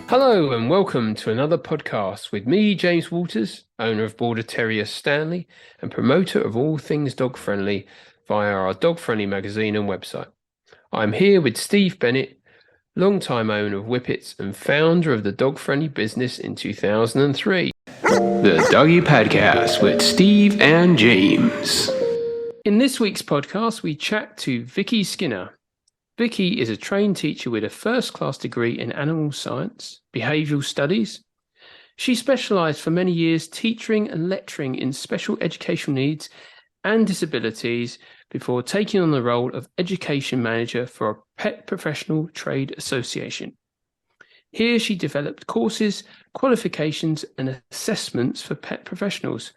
Hello and welcome to another podcast with me, James Waters, owner of Border Terrier Stanley and promoter of all things dog friendly via our Dog Friendly magazine and website. I'm here with Steve Bennett, long-time owner of Whippets and founder of the Dog Friendly business in 2003. The Doggy Podcast with Steve and James. In this week's podcast, we chat to Vicky Skinner. Vicky is a trained teacher with a first-class degree in animal science, behavioural studies. She specialised for many years teaching and lecturing in special educational needs and disabilities before taking on the role of education manager for a pet professional trade association. Here she developed courses, qualifications and assessments for pet professionals.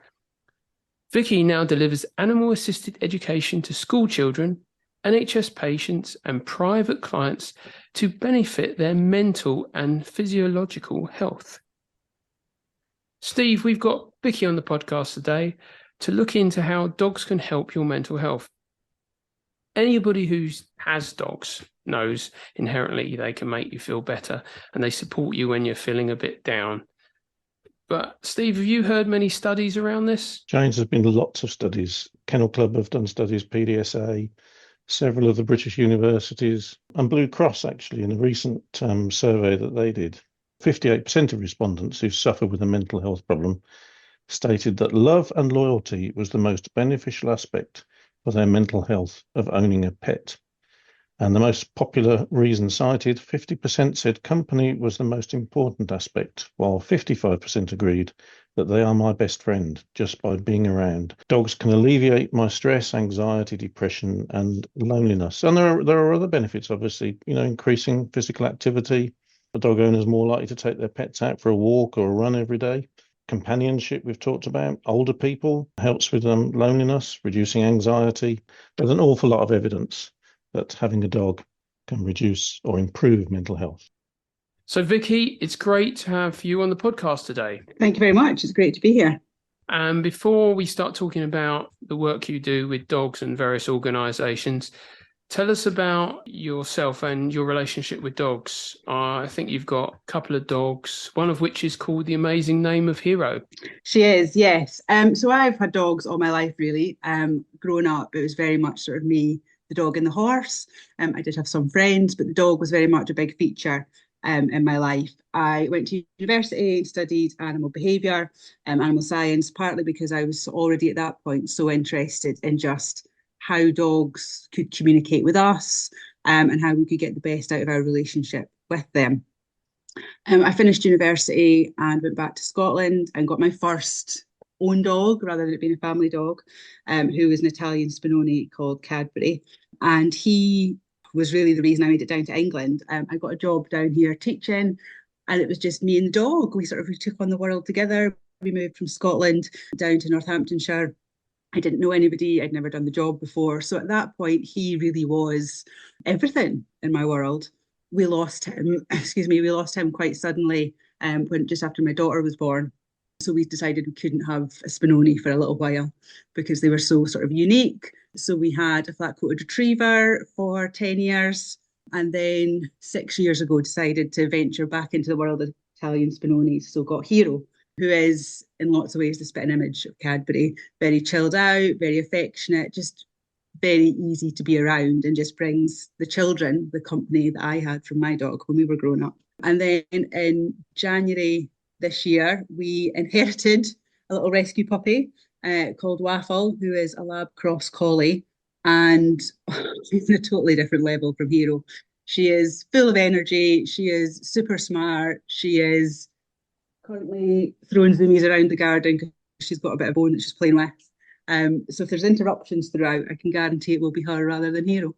Vicky now delivers animal-assisted education to school children, NHS patients and private clients to benefit their mental and physiological health. Steve, we've got Vicky on the podcast today to look into how dogs can help your mental health. Anybody who has dogs knows inherently they can make you feel better and they support you when you're feeling a bit down. But Steve, have you heard many studies around this? James, there's been lots of studies. Kennel Club have done studies, PDSA, several of the British universities, and Blue Cross actually in a recent survey that they did. 58% of respondents who suffer with a mental health problem stated that love and loyalty was the most beneficial aspect for their mental health of owning a pet. And the most popular reason cited, 50% said company was the most important aspect, while 55% agreed that they are my best friend just by being around. Dogs can alleviate my stress, anxiety, depression, and loneliness. And there are other benefits, obviously, increasing physical activity. The dog owner is more likely to take their pets out for a walk or a run every day. Companionship, we've talked about. Older people, helps with loneliness, reducing anxiety. There's an awful lot of evidence that having a dog can reduce or improve mental health. So Vicky, it's great to have you on the podcast today. Thank you very much. It's great to be here. And before we start talking about the work you do with dogs and various organisations, tell us about yourself and your relationship with dogs. I think you've got a couple of dogs, one of which is called the amazing name of Hero. She is, yes. So I've had dogs all my life, really. Growing up, it was very much sort of me, the dog and the horse. I did have some friends, but the dog was very much a big feature in my life. I went to university, studied animal behaviour, animal science, partly because I was already at that point so interested in just how dogs could communicate with us and how we could get the best out of our relationship with them. I finished university and went back to Scotland and got my first own dog rather than it being a family dog, who was an Italian Spinoni called Cadbury. And he was really the reason I made it down to England. I got a job down here teaching, and it was just me and the dog. We took on the world together. We moved from Scotland down to Northamptonshire. I didn't know anybody. I'd never done the job before. So at that point, he really was everything in my world. We lost him, we lost him quite suddenly when just after my daughter was born. So we decided we couldn't have a Spinoni for a little while because they were so sort of unique. So we had a flat-coated retriever for 10 years. And then 6 years ago, decided to venture back into the world of Italian Spinonis. So got Hero, who is in lots of ways the spitting image of Cadbury. Very chilled out, very affectionate, just very easy to be around, and just brings the children the company that I had from my dog when we were growing up. And then in January this year, we inherited a little rescue puppy called Waffle, who is a lab cross collie, and she's on a totally different level from Hero. She is full of energy. She is super smart. She is currently throwing zoomies around the garden because she's got a bit of bone that she's playing with. So if there's interruptions throughout, I can guarantee it will be her rather than Hero.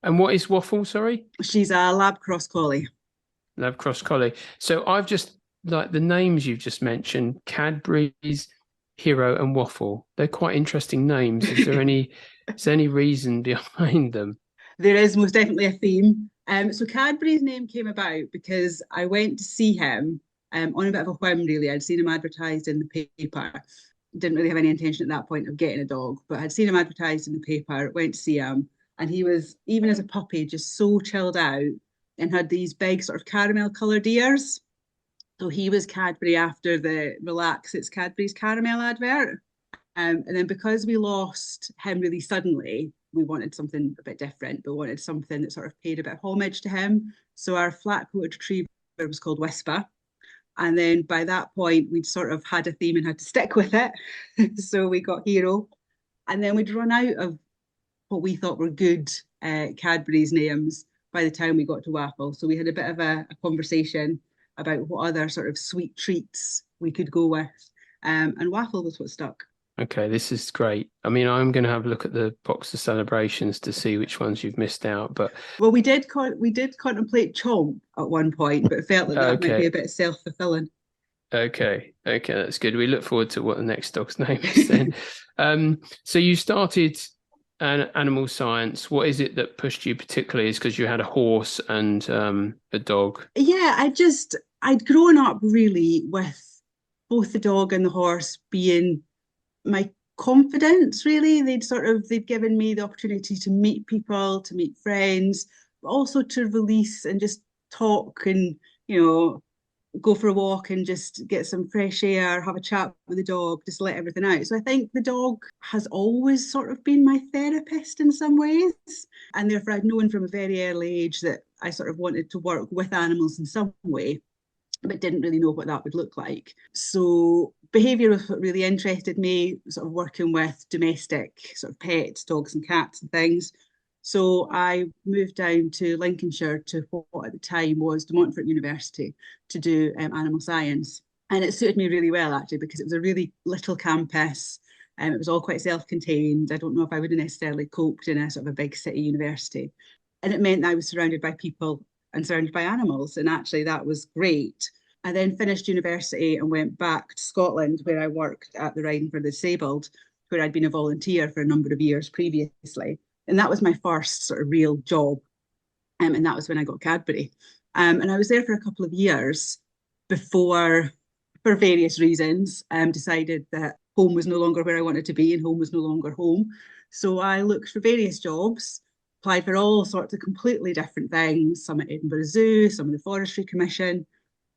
And what is Waffle, sorry? She's a lab cross collie. Lab cross collie. So I've just, like the names you've just mentioned, Cadbury's, Hero and Waffle, they're quite interesting names. Is there any reason behind them? There is most definitely a theme. So Cadbury's name came about because I went to see him on a bit of a whim, really. I'd seen him advertised in the paper. Didn't really have any intention at that point of getting a dog, but I'd seen him advertised in the paper, went to see him, and he was, even as a puppy, just so chilled out and had these big sort of caramel coloured ears. So he was Cadbury after the Relax It's Cadbury's caramel advert. And then because we lost him really suddenly, we wanted something a bit different, but wanted something that sort of paid a bit of homage to him. So our flat-coated retriever was called Whisper. And then by that point, we'd sort of had a theme and had to stick with it. So we got Hero. And then we'd run out of what we thought were good Cadbury's names by the time we got to Waffle. So we had a bit of a conversation about what other sort of sweet treats we could go with. And Waffle was what stuck. Okay, this is great. I mean, I'm going to have a look at the box of celebrations to see which ones you've missed out. But well, we did contemplate Chomp at one point, but felt that might be a bit self-fulfilling. Okay, that's good. We look forward to what the next dog's name is then. So you started animal science. What is it that pushed you particularly? Is because you had a horse and a dog? Yeah, I'd grown up really with both the dog and the horse being my confidence, really. They'd given me the opportunity to meet people, to meet friends, but also to release and just talk and, go for a walk and just get some fresh air, have a chat with the dog, just let everything out. So I think the dog has always sort of been my therapist in some ways. And therefore I'd known from a very early age that I sort of wanted to work with animals in some way, but didn't really know what that would look like. So behaviour was what really interested me, sort of working with domestic sort of pets, dogs and cats and things. So I moved down to Lincolnshire to what at the time was De Montfort University to do animal science. And it suited me really well, actually, because it was a really little campus. It was all quite self-contained. I don't know if I would have necessarily coped in a sort of a big city university. And it meant that I was surrounded by people and surrounded by animals. And actually that was great. I then finished university and went back to Scotland, where I worked at the Riding for the Disabled, where I'd been a volunteer for a number of years previously. And that was my first sort of real job. And that was when I got Cadbury. And I was there for a couple of years before, for various reasons, decided that home was no longer where I wanted to be and home was no longer home. So I looked for various jobs, applied for all sorts of completely different things, some at Edinburgh Zoo, some at the Forestry Commission.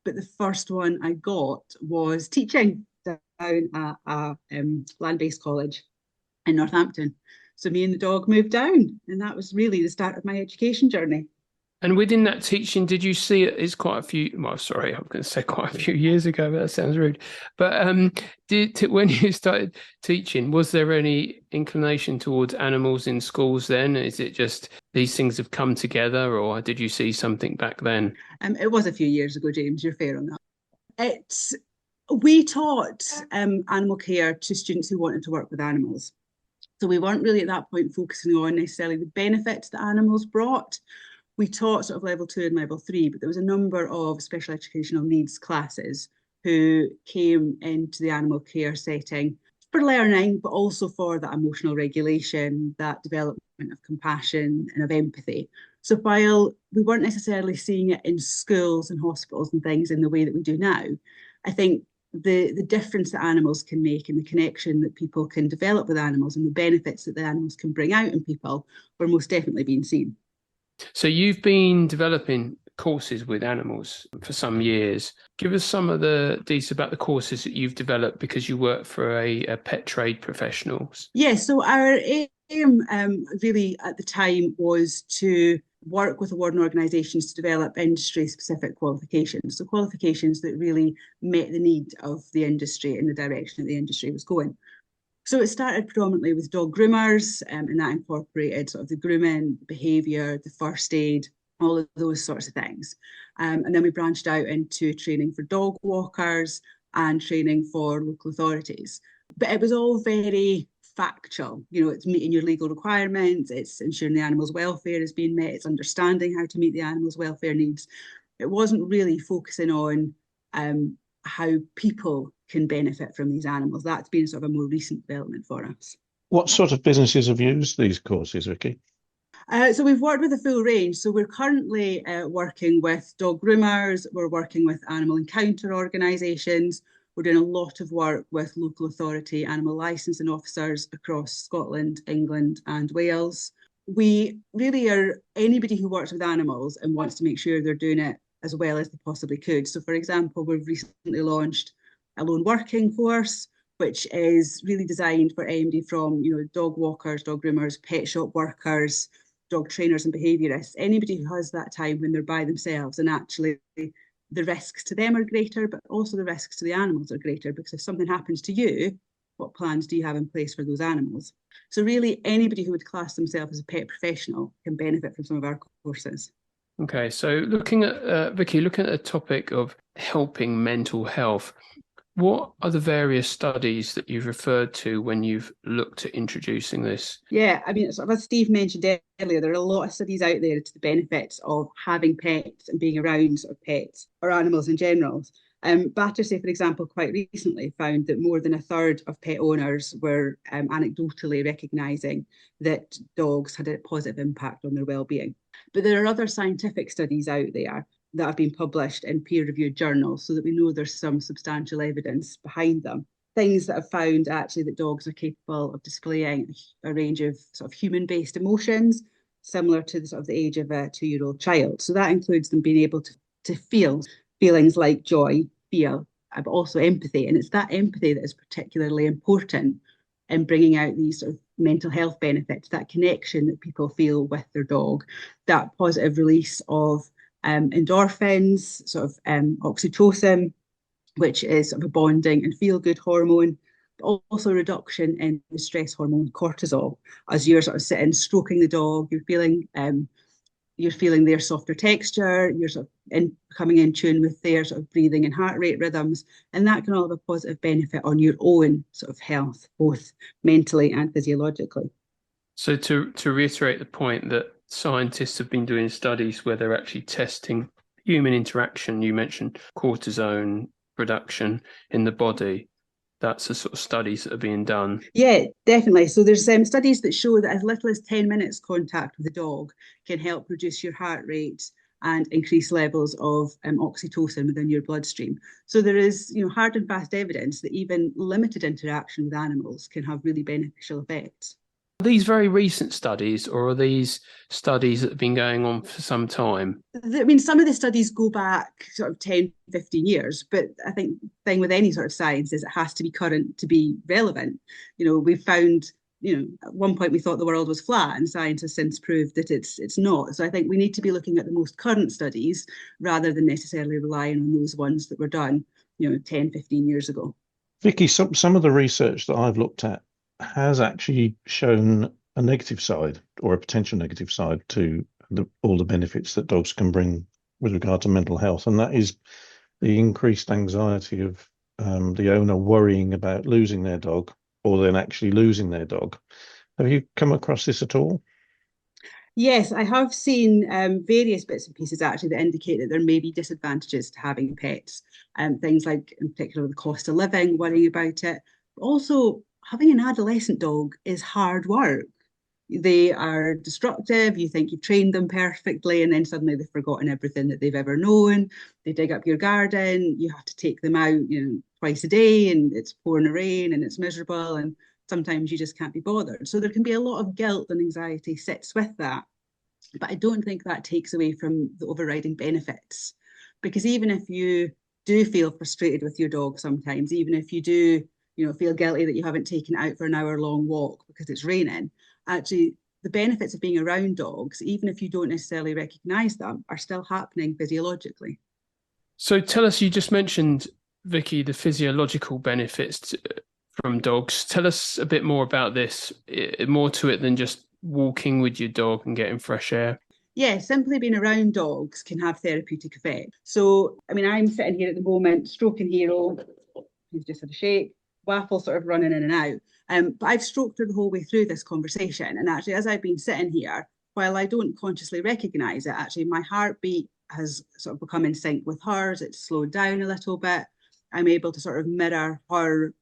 But the first one I got was teaching down at a land-based college in Northampton. So me and the dog moved down, and that was really the start of my education journey. And within that teaching, did you see it is quite a few, well, sorry, I'm going to say quite a few years ago, but that sounds rude. But when you started teaching, was there any inclination towards animals in schools then? Is it just these things have come together, or did you see something back then? It was a few years ago, James, you're fair on that. We taught animal care to students who wanted to work with animals. So we weren't really at that point focusing on necessarily the benefits that animals brought. We taught sort of level 2 and level 3, but there was a number of special educational needs classes who came into the animal care setting for learning, but also for that emotional regulation, that development of compassion and of empathy. So while we weren't necessarily seeing it in schools and hospitals and things in the way that we do now, I think the difference that animals can make and the connection that people can develop with animals and the benefits that the animals can bring out in people were most definitely being seen. So you've been developing courses with animals for some years. Give us some of the details about the courses that you've developed because you work for a pet trade professionals. Yes, so our aim really at the time was to work with awarding organisations to develop industry-specific qualifications. So qualifications that really met the need of the industry in the direction that the industry was going. So it started predominantly with dog groomers, and that incorporated sort of the grooming, behaviour, the first aid, all of those sorts of things. And then we branched out into training for dog walkers and training for local authorities. But it was all very factual. It's meeting your legal requirements, it's ensuring the animal's welfare is being met, it's understanding how to meet the animal's welfare needs. It wasn't really focusing on how people can benefit from these animals. That's been sort of a more recent development for us. What sort of businesses have used these courses, Vicky? So we've worked with a full range. So we're currently working with dog groomers, we're working with animal encounter organisations, we're doing a lot of work with local authority animal licensing officers across Scotland, England and Wales. we really are anybody who works with animals and wants to make sure they're doing it as well as they possibly could. So, for example, we've recently launched a lone working course, which is really designed for anybody from, dog walkers, dog groomers, pet shop workers, dog trainers and behaviourists, anybody who has that time when they're by themselves, and actually the risks to them are greater, but also the risks to the animals are greater, because if something happens to you, what plans do you have in place for those animals? So really anybody who would class themselves as a pet professional can benefit from some of our courses. Okay, so looking at, Vicky, looking at the topic of helping mental health, what are the various studies that you've referred to when you've looked at introducing this? Yeah, I mean, sort of as Steve mentioned earlier, there are a lot of studies out there to the benefits of having pets and being around sort of pets or animals in general. Battersea, for example, quite recently found that more than a third of pet owners were anecdotally recognising that dogs had a positive impact on their well-being. But there are other scientific studies out there that have been published in peer-reviewed journals, so that we know there's some substantial evidence behind them. Things that have found actually that dogs are capable of displaying a range of sort of human-based emotions, similar to the sort of the age of a 2-year-old child. So that includes them being able to feel feelings like joy, fear, but also empathy. And it's that empathy that is particularly important in bringing out these sort of mental health benefits, that connection that people feel with their dog, that positive release of endorphins, sort of oxytocin, which is sort of a bonding and feel-good hormone, but also a reduction in the stress hormone cortisol. As you're sort of sitting, stroking the dog, you're feeling their softer texture, you're sort of coming in tune with their sort of breathing and heart rate rhythms, and that can all have a positive benefit on your own sort of health, both mentally and physiologically. So to reiterate the point that scientists have been doing studies where they're actually testing human interaction. You mentioned cortisone production in the body. That's the sort of studies that are being done. Yeah, definitely. So there's studies that show that as little as 10 minutes contact with the dog can help reduce your heart rate and increase levels of oxytocin within your bloodstream. So there is, hard and fast evidence that even limited interaction with animals can have really beneficial effects. Are these very recent studies, or are these studies that have been going on for some time? I mean, some of the studies go back sort of 10, 15 years, but I think the thing with any sort of science is it has to be current to be relevant. We've found, at one point we thought the world was flat, and science has since proved that it's not. So I think we need to be looking at the most current studies rather than necessarily relying on those ones that were done, 10, 15 years ago. Vicky, some of the research that I've looked at has actually shown a negative side, or a potential negative side, to all the benefits that dogs can bring with regard to mental health, and that is the increased anxiety of the owner worrying about losing their dog, or then actually losing their dog. Have you come across this at all? Yes, I have seen various bits and pieces actually that indicate that there may be disadvantages to having pets, things like in particular the cost of living, worrying about it. Also, having an adolescent dog is hard work. They are destructive. You think you've trained them perfectly, and then suddenly they've forgotten everything that they've ever known. They dig up your garden. You have to take them out, twice a day, and it's pouring rain and it's miserable, and sometimes you just can't be bothered. So there can be a lot of guilt and anxiety sits with that. But I don't think that takes away from the overriding benefits, because even if you do feel frustrated with your dog sometimes, even if you do feel guilty that you haven't taken it out for an hour-long walk because it's raining, actually the benefits of being around dogs, even if you don't necessarily recognise them, are still happening physiologically. So tell us, you just mentioned, Vicky, the physiological benefits from dogs. Tell us a bit more about this, more to it than just walking with your dog and getting fresh air. Yeah, simply being around dogs can have therapeutic effect. So, I mean, I'm sitting here at the moment, stroking Hero. He's just had a shake. Waffle sort of running in and out. But I've stroked her the whole way through this conversation. And actually, as I've been sitting here, while I don't consciously recognise it, actually my heartbeat has sort of become in sync with hers. It's slowed down a little bit. I'm able to sort of mirror her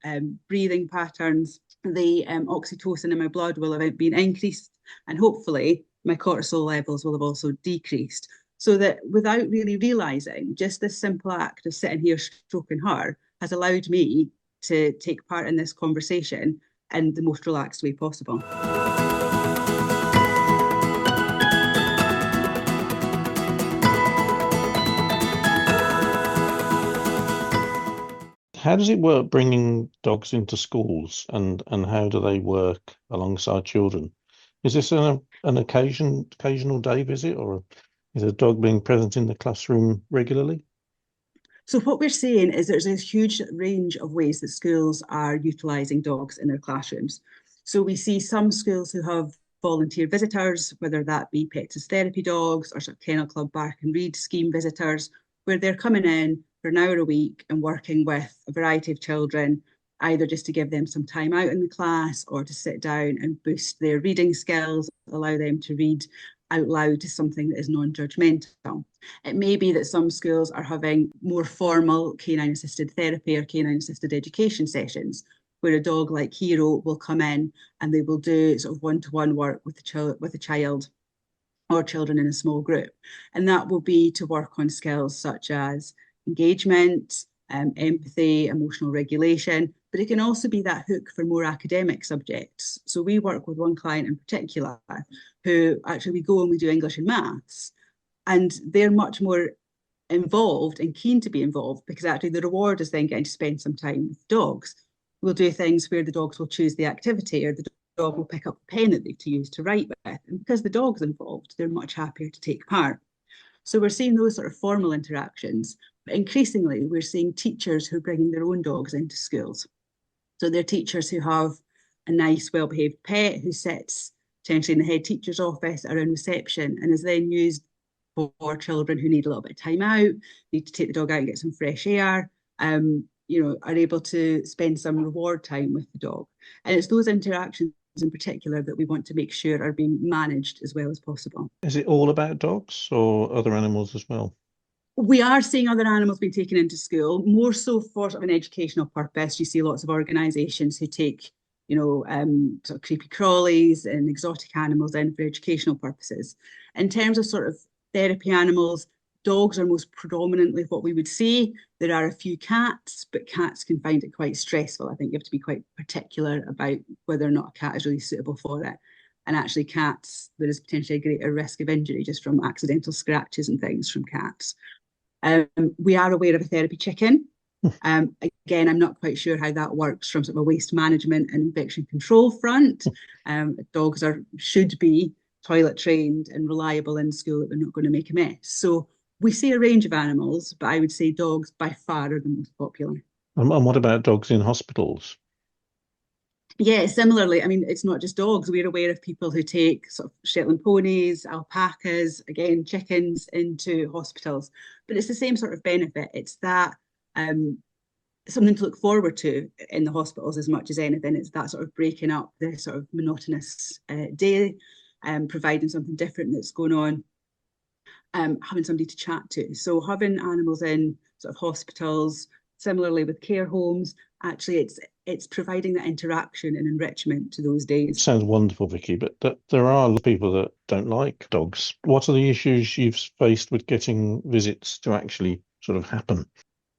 breathing patterns. The oxytocin in my blood will have been increased, and hopefully my cortisol levels will have also decreased. So that without really realising, just this simple act of sitting here stroking her has allowed me to take part in this conversation in the most relaxed way possible. How does it work bringing dogs into schools, and how do they work alongside children? Is this an occasional day visit, or is a dog being present in the classroom regularly? So what we're seeing is there's a huge range of ways that schools are utilising dogs in their classrooms. So we see some schools who have volunteer visitors, whether that be pets as therapy dogs or sort of kennel club bark and read scheme visitors, where they're coming in for an hour a week and working with a variety of children, either just to give them some time out in the class or to sit down and boost their reading skills, allow them to read out loud to something that is non-judgmental. It may be that some schools are having more formal canine assisted therapy or canine assisted education sessions, where a dog like Hero will come in and they will do sort of one-to-one work with a child or children in a small group. And that will be to work on skills such as engagement, empathy, emotional regulation, but it can also be that hook for more academic subjects. So we work with one client in particular who actually we go and we do English and maths, and they're much more involved and keen to be involved because actually the reward is then getting to spend some time with dogs. We'll do things where the dogs will choose the activity or the dog will pick up the pen that they've to use to write with. And because the dog's involved, they're much happier to take part. So we're seeing those sort of formal interactions, but increasingly we're seeing teachers who are bringing their own dogs into schools. So they're teachers who have a nice, well-behaved pet who sits potentially in the head teacher's office or in reception and is then used for children who need a little bit of time out, need to take the dog out and get some fresh air, are able to spend some reward time with the dog. And it's those interactions in particular that we want to make sure are being managed as well as possible. Is it all about dogs or other animals as well? We are seeing other animals being taken into school, more so for sort of an educational purpose. You see lots of organisations who take, sort of creepy crawlies and exotic animals in for educational purposes. In terms of sort of therapy animals, dogs are most predominantly what we would see. There are a few cats, but cats can find it quite stressful. I think you have to be quite particular about whether or not a cat is really suitable for it. And actually cats, there is potentially a greater risk of injury just from accidental scratches and things from cats. We are aware of a therapy chicken. Again, I'm not quite sure how that works from sort of a waste management and infection control front. Dogs should be toilet trained and reliable in school that they're not going to make a mess. So we see a range of animals, but I would say dogs by far are the most popular. And what about dogs in hospitals? Yeah, similarly, I mean, it's not just dogs. We're aware of people who take sort of Shetland ponies, alpacas, again, chickens into hospitals. But it's the same sort of benefit. It's that something to look forward to in the hospitals as much as anything. It's that sort of breaking up the sort of monotonous day, providing something different that's going on, having somebody to chat to. So having animals in sort of hospitals, similarly with care homes, actually it's providing that interaction and enrichment to those days. Sounds wonderful, Vicky, but there are a lot of people that don't like dogs. What are the issues you've faced with getting visits to actually sort of happen?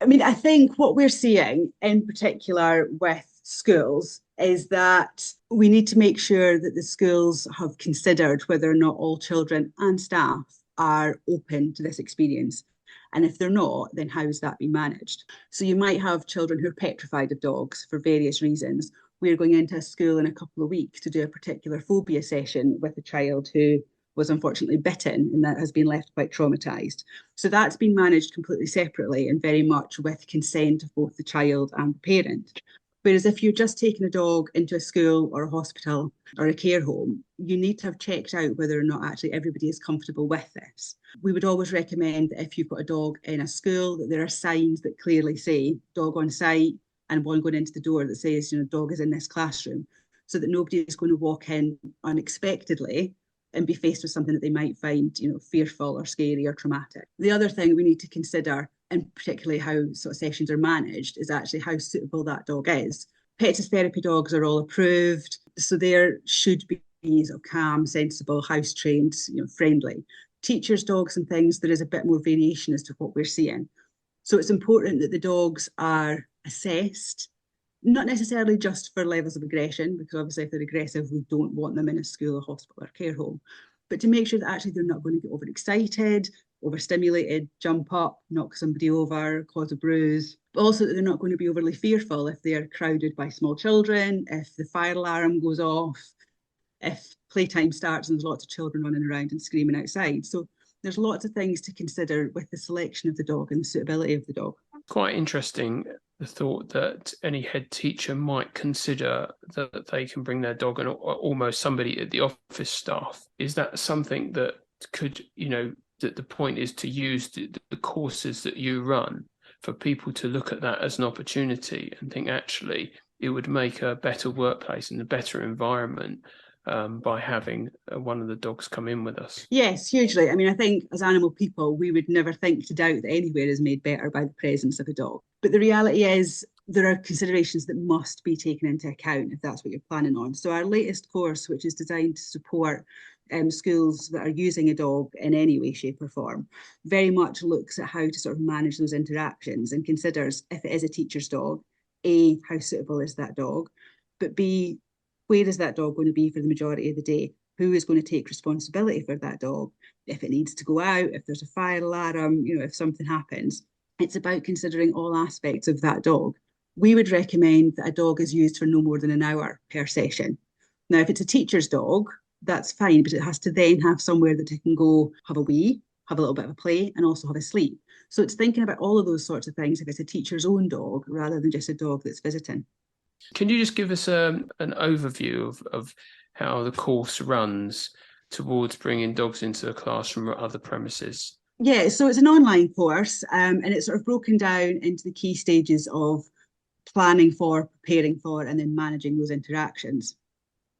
I mean, I think what we're seeing in particular with schools is that we need to make sure that the schools have considered whether or not all children and staff are open to this experience. And if they're not, then how is that being managed? So you might have children who are petrified of dogs for various reasons. We're going into a school in a couple of weeks to do a particular phobia session with a child who was unfortunately bitten and that has been left quite traumatised. So that's been managed completely separately and very much with consent of both the child and the parent. Whereas if you're just taking a dog into a school or a hospital or a care home, you need to have checked out whether or not actually everybody is comfortable with this. We would always recommend that if you've got a dog in a school, that there are signs that clearly say dog on site and one going into the door that says, dog is in this classroom, so that nobody is going to walk in unexpectedly and be faced with something that they might find, fearful or scary or traumatic. The other thing we need to consider, and particularly how sort of sessions are managed, is actually how suitable that dog is. Pets as therapy dogs are all approved, so there should be sort of calm, sensible, house-trained, friendly. Teachers' dogs and things, there is a bit more variation as to what we're seeing. So it's important that the dogs are assessed, not necessarily just for levels of aggression, because obviously if they're aggressive, we don't want them in a school, a hospital or care home, but to make sure that actually they're not going to get overexcited, overstimulated, jump up, knock somebody over, cause a bruise. but also that they're not going to be overly fearful if they're crowded by small children, if the fire alarm goes off, if playtime starts and there's lots of children running around and screaming outside. So there's lots of things to consider with the selection of the dog and the suitability of the dog. Quite interesting, the thought that any head teacher might consider that they can bring their dog, and almost somebody at the office staff. Is that something that could, that the point is to use the courses that you run for people to look at that as an opportunity and think actually it would make a better workplace and a better environment by having one of the dogs come in with us? Yes, hugely. I mean, I think as animal people, we would never think to doubt that anywhere is made better by the presence of a dog. But the reality is there are considerations that must be taken into account if that's what you're planning on. So our latest course, which is designed to support schools that are using a dog in any way, shape or form, very much looks at how to sort of manage those interactions and considers, if it is a teacher's dog, A, how suitable is that dog, but B, where is that dog going to be for the majority of the day? Who is going to take responsibility for that dog? If it needs to go out, if there's a fire alarm, if something happens. It's about considering all aspects of that dog. We would recommend that a dog is used for no more than an hour per session. Now, if it's a teacher's dog, that's fine, but it has to then have somewhere that it can go have a wee, have a little bit of a play, and also have a sleep. So it's thinking about all of those sorts of things if it's a teacher's own dog rather than just a dog that's visiting. Can you just give us an overview of how the course runs towards bringing dogs into the classroom or other premises? Yeah, so it's an online course and it's sort of broken down into the key stages of planning for, preparing for, and then managing those interactions.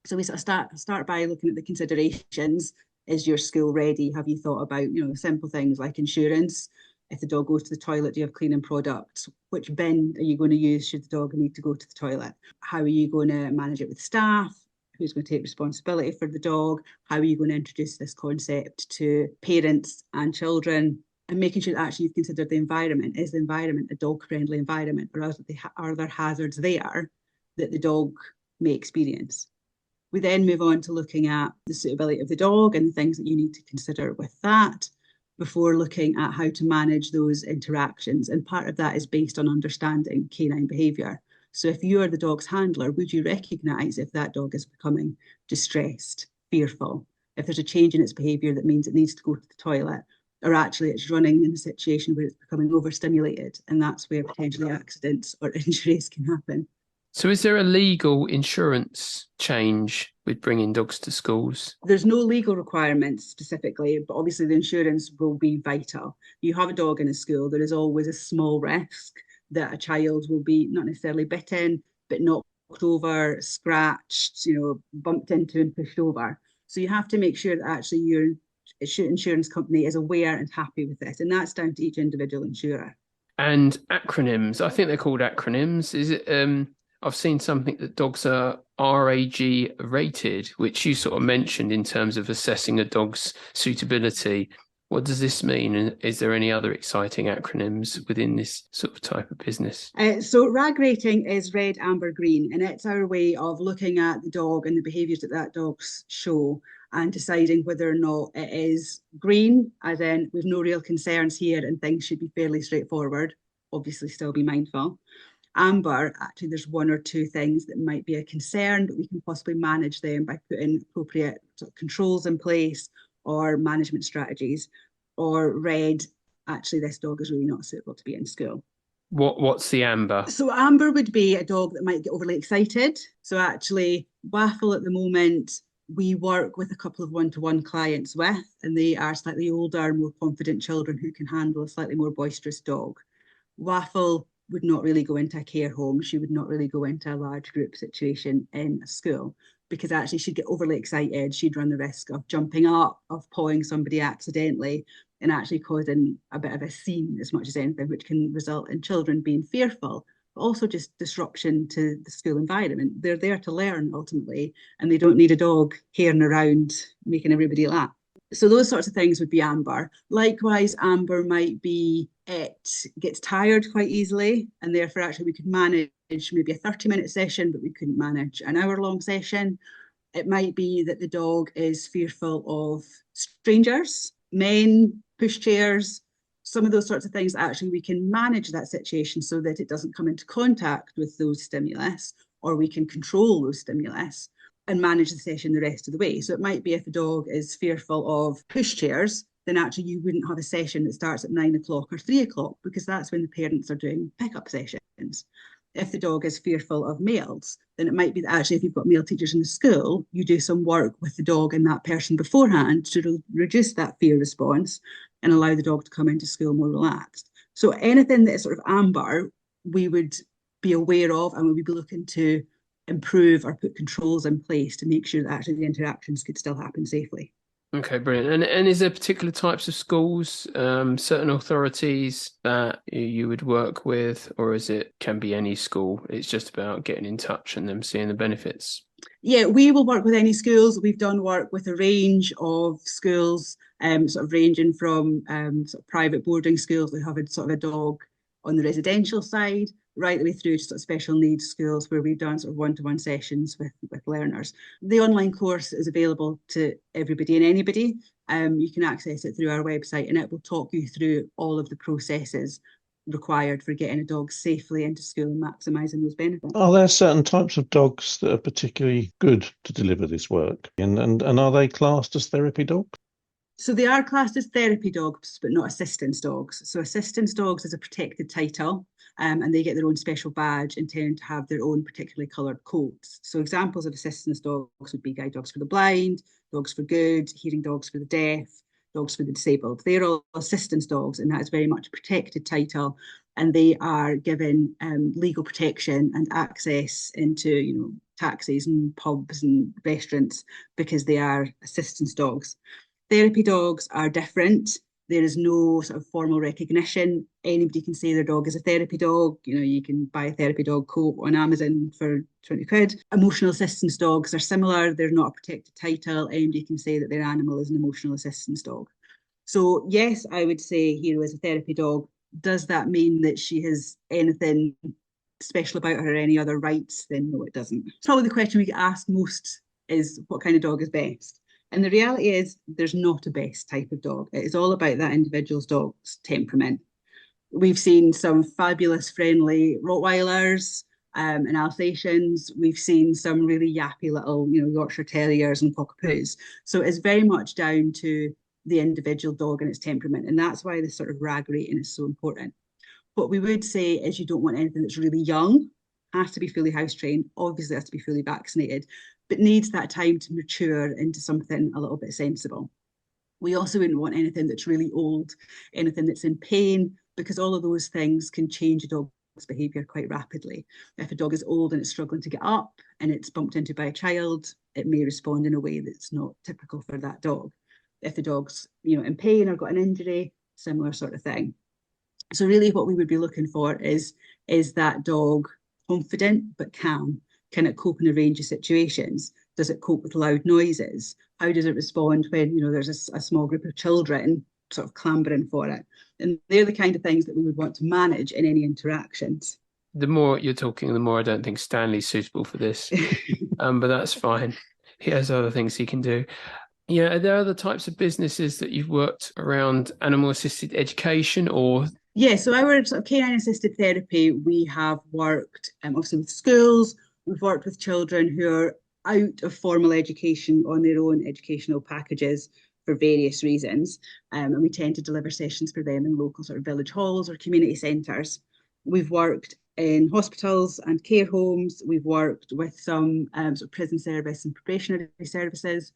So we sort of start by looking at the considerations. Is your school ready? Have you thought about, simple things like insurance? If the dog goes to the toilet, do you have cleaning products? Which bin are you going to use should the dog need to go to the toilet? How are you going to manage it with staff? Who's going to take responsibility for the dog? How are you going to introduce this concept to parents and children? And making sure that actually you've considered the environment. Is the environment a dog-friendly environment, or are there hazards there that the dog may experience? We then move on to looking at the suitability of the dog and the things that you need to consider with that before looking at how to manage those interactions. And part of that is based on understanding canine behaviour. So if you are the dog's handler, would you recognise if that dog is becoming distressed, fearful, if there's a change in its behaviour that means it needs to go to the toilet, or actually it's running in a situation where it's becoming overstimulated, and that's where potentially accidents or injuries can happen. So is there a legal insurance change with bringing dogs to schools? There's no legal requirements specifically, but obviously the insurance will be vital. You have a dog in a school, there is always a small risk that a child will be not necessarily bitten, but knocked over, scratched, bumped into and pushed over. So you have to make sure that actually your insurance company is aware and happy with this. And that's down to each individual insurer. And acronyms, I think they're called acronyms. Is it... I've seen something that dogs are RAG rated, which you sort of mentioned in terms of assessing a dog's suitability. What does this mean? And is there any other exciting acronyms within this sort of type of business? So RAG rating is red, amber, green, and it's our way of looking at the dog and the behaviours that dogs show and deciding whether or not it is green, as in we've no real concerns here and things should be fairly straightforward, obviously still be mindful. Amber, actually there's one or two things that might be a concern, but we can possibly manage them by putting appropriate sort of controls in place or management strategies. Or red, actually this dog is really not suitable to be in school. What's the amber? So amber would be a dog that might get overly excited. So actually Waffle at the moment, we work with a couple of one-to-one clients with, and they are slightly older, more confident children who can handle a slightly more boisterous dog. Waffle would not really go into a care home. She would not really go into a large group situation in a school because actually she'd get overly excited. She'd run the risk of jumping up, of pawing somebody accidentally, and actually causing a bit of a scene as much as anything, which can result in children being fearful, but also just disruption to the school environment. They're there to learn ultimately, and they don't need a dog haring around making everybody laugh. So those sorts of things would be amber. Likewise, amber might be it gets tired quite easily, and therefore actually we could manage maybe a 30-minute session, but we couldn't manage an hour-long session. It might be that the dog is fearful of strangers, men, pushchairs. some of those sorts of things, actually we can manage that situation so that it doesn't come into contact with those stimulus, or we can control those stimulus and manage the session the rest of the way. So it might be if a dog is fearful of pushchairs, then actually you wouldn't have a session that starts at 9 o'clock or 3 o'clock, because that's when the parents are doing pickup sessions. If the dog is fearful of males, then it might be that actually if you've got male teachers in the school, you do some work with the dog and that person beforehand to reduce that fear response and allow the dog to come into school more relaxed. So anything that is sort of amber, we would be aware of, and we would be looking to improve or put controls in place to make sure that actually the interactions could still happen safely. Okay, brilliant. And is there particular types of schools, certain authorities that you would work with, or is it can be any school? It's just about getting in touch and them seeing the benefits. Yeah, we will work with any schools. We've done work with a range of schools, sort of ranging from sort of private boarding schools that have a sort of a dog on the residential side, right the way through to sort of special needs schools where we've done sort of one-to-one sessions with learners. The online course is available to everybody and anybody. You can access it through our website, and it will talk you through all of the processes required for getting a dog safely into school and maximising those benefits. Are there certain types of dogs that are particularly good to deliver this work? And are they classed as therapy dogs? So they are classed as therapy dogs, but not assistance dogs. So assistance dogs is a protected title, and they get their own special badge and tend to have their own particularly coloured coats. So examples of assistance dogs would be guide dogs for the blind, dogs for good, hearing dogs for the deaf, dogs for the disabled. They're all assistance dogs, and that is very much a protected title, and they are given legal protection and access into taxis and pubs and restaurants because they are assistance dogs. Therapy dogs are different. There is no sort of formal recognition. Anybody can say their dog is a therapy dog. You can buy a therapy dog coat on Amazon for 20 quid. Emotional assistance dogs are similar. They're not a protected title. Anybody can say that their animal is an emotional assistance dog. So yes, I would say Hero is a therapy dog. Does that mean that she has anything special about her or any other rights? Then no, it doesn't. Probably the question we get asked most is what kind of dog is best? And the reality is there's not a best type of dog. It is all about that individual's dog's temperament. We've seen some fabulous friendly Rottweilers and Alsatians. We've seen some really yappy little, Yorkshire Terriers and Cockapoos. So it's very much down to the individual dog and its temperament. And that's why this sort of RAG rating is so important. What we would say is you don't want anything that's really young, has to be fully house trained, obviously has to be fully vaccinated, but needs that time to mature into something a little bit sensible. We also wouldn't want anything that's really old, anything that's in pain, because all of those things can change a dog's behaviour quite rapidly. If a dog is old and it's struggling to get up and it's bumped into by a child, it may respond in a way that's not typical for that dog. If the dog's in pain or got an injury, similar sort of thing. So really what we would be looking for is that dog confident but calm? Can it cope in a range of situations? Does it cope with loud noises? How does it respond when there's a small group of children sort of clambering for it? And they're the kind of things that we would want to manage in any interactions. The more you're talking, the more I don't think Stanley's suitable for this, but that's fine. He has other things he can do. Yeah, are there other types of businesses that you've worked around animal-assisted education or? Yeah, so our sort of canine-assisted therapy, we have worked obviously with schools. We've worked with children who are out of formal education on their own educational packages for various reasons. And we tend to deliver sessions for them in local sort of village halls or community centres. We've worked in hospitals and care homes. We've worked with some sort of prison service and probationary services,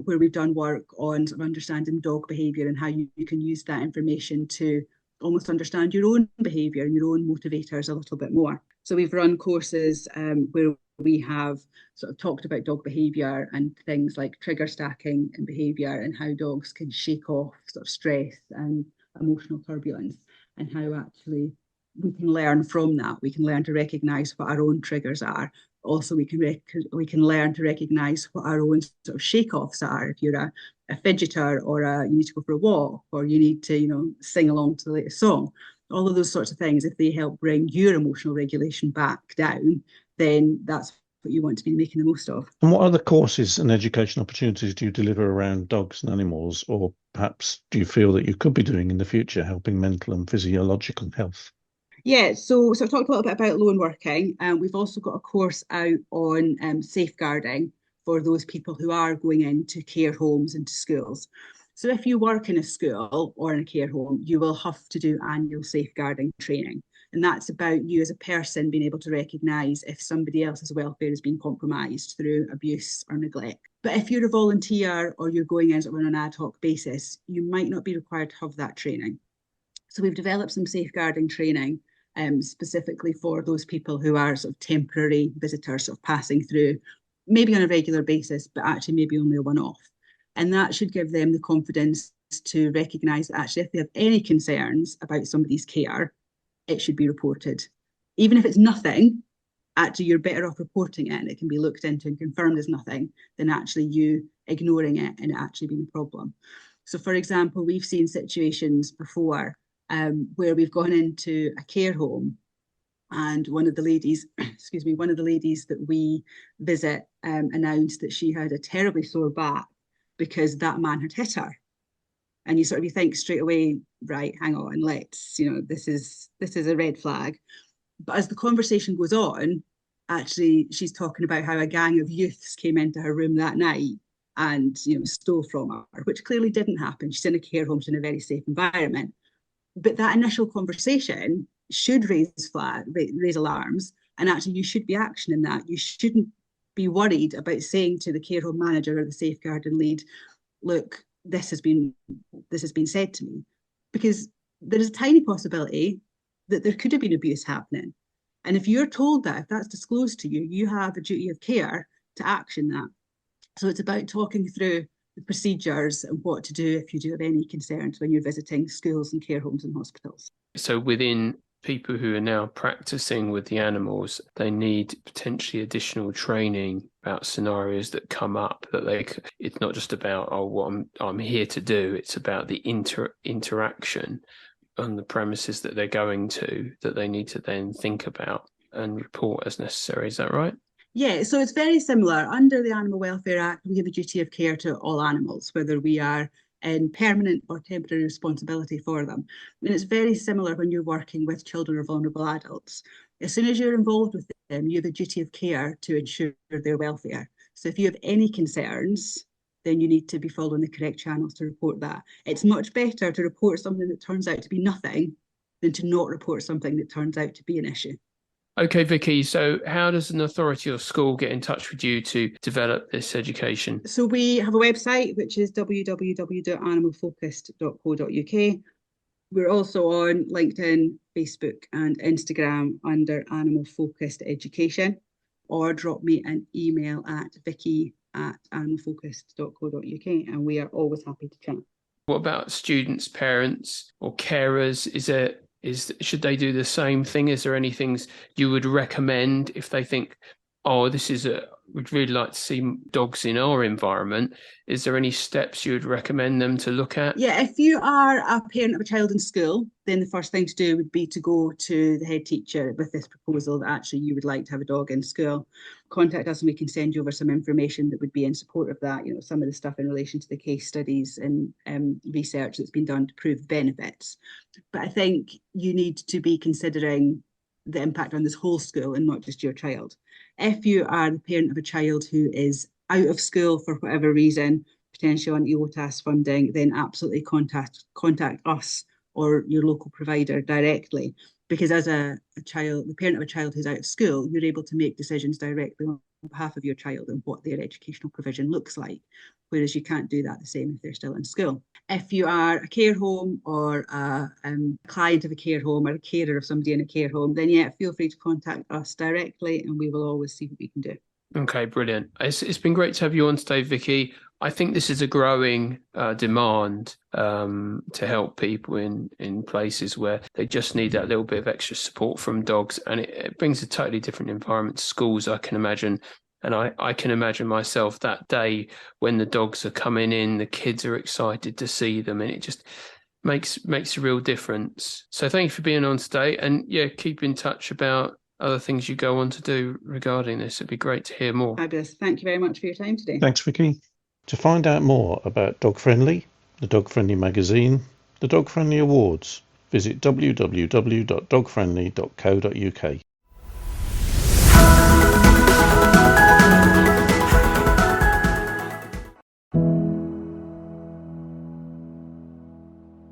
where we've done work on sort of understanding dog behaviour and how you can use that information to almost understand your own behaviour and your own motivators a little bit more. So we've run courses where we have sort of talked about dog behaviour and things like trigger stacking and behaviour and how dogs can shake off sort of stress and emotional turbulence and how actually we can learn from that. We can learn to recognise what our own triggers are. Also, we can learn to recognise what our own sort of shake-offs are. If you're a fidgeter or you need to go for a walk or you need to, sing along to the latest song, all of those sorts of things, if they help bring your emotional regulation back down, then that's what you want to be making the most of. And what other courses and education opportunities do you deliver around dogs and animals, or perhaps do you feel that you could be doing in the future, helping mental and physiological health? Yeah, so I've talked a little bit about lone working. We've also got a course out on safeguarding for those people who are going into care homes and to schools. So if you work in a school or in a care home, you will have to do annual safeguarding training. And that's about you as a person being able to recognise if somebody else's welfare has been compromised through abuse or neglect. But if you're a volunteer or you're going in on an ad hoc basis, you might not be required to have that training. So we've developed some safeguarding training specifically for those people who are sort of temporary visitors, sort of passing through, maybe on a regular basis, but actually maybe only a one-off. And that should give them the confidence to recognise that actually if they have any concerns about somebody's care, it should be reported. Even if it's nothing, actually you're better off reporting it and it can be looked into and confirmed as nothing than actually you ignoring it and it actually being a problem. So for example, we've seen situations before where we've gone into a care home and one of the ladies that we visit announced that she had a terribly sore back because that man had hit her. And you think straight away, right, hang on, this is a red flag. But as the conversation goes on, actually she's talking about how a gang of youths came into her room that night and stole from her, which clearly didn't happen. She's in a care home, she's in a very safe environment. But that initial conversation should raise alarms, and actually you should be actioning that. You shouldn't be worried about saying to the care home manager or the safeguarding lead, look, this has been said to me, because there is a tiny possibility that there could have been abuse happening. And if you're told that, if that's disclosed to you, you have a duty of care to action that. So it's about talking through the procedures and what to do if you do have any concerns when you're visiting schools and care homes and hospitals. So within people who are now practicing with the animals, they need potentially additional training about scenarios that come up, it's not just about, what I'm here to do, it's about the interaction on the premises that they're going to, that they need to then think about and report as necessary. Is that right? Yeah, so it's very similar. Under the Animal Welfare Act, we have a duty of care to all animals, whether we are in permanent or temporary responsibility for them. And it's very similar when you're working with children or vulnerable adults. As soon as you're involved with them, you have a duty of care to ensure their welfare. So if you have any concerns, then you need to be following the correct channels to report that. It's much better to report something that turns out to be nothing than to not report something that turns out to be an issue. Okay, Vicky, so how does an authority or school get in touch with you to develop this education? So we have a website, which is www.animalfocused.co.uk. We're also on LinkedIn, Facebook and Instagram under Animal Focused Education, or drop me an email at vicky@animalfocused.co.uk and we are always happy to chat. What about students, parents or carers? Should they do the same thing? Is there any things you would recommend if they think, we'd really like to see dogs in our environment? Is there any steps you would recommend them to look at? Yeah, if you are a parent of a child in school, then the first thing to do would be to go to the head teacher with this proposal that actually you would like to have a dog in school. Contact us and we can send you over some information that would be in support of that, some of the stuff in relation to the case studies and research that's been done to prove the benefits. But I think you need to be considering the impact on this whole school and not just your child. If you are the parent of a child who is out of school for whatever reason, potentially on EOTAS funding, then absolutely contact us or your local provider directly. Because as the parent of a child who's out of school, you're able to make decisions directly on behalf of your child and what their educational provision looks like, whereas you can't do that the same if they're still in school. If you are a care home or a client of a care home or a carer of somebody in a care home, then feel free to contact us directly and we will always see what we can do. Okay, brilliant. It's been great to have you on today, Vicky. I think this is a growing demand to help people in places where they just need that little bit of extra support from dogs, and it brings a totally different environment to schools, I can imagine. And I can imagine myself that day when the dogs are coming in, the kids are excited to see them, and it just makes a real difference. So thank you for being on today, and keep in touch about other things you go on to do regarding this. It'd be great to hear more. Fabulous. Thank you very much for your time today. Thanks, Vicky. To find out more about Dog Friendly, the Dog Friendly magazine, the Dog Friendly Awards, visit www.dogfriendly.co.uk.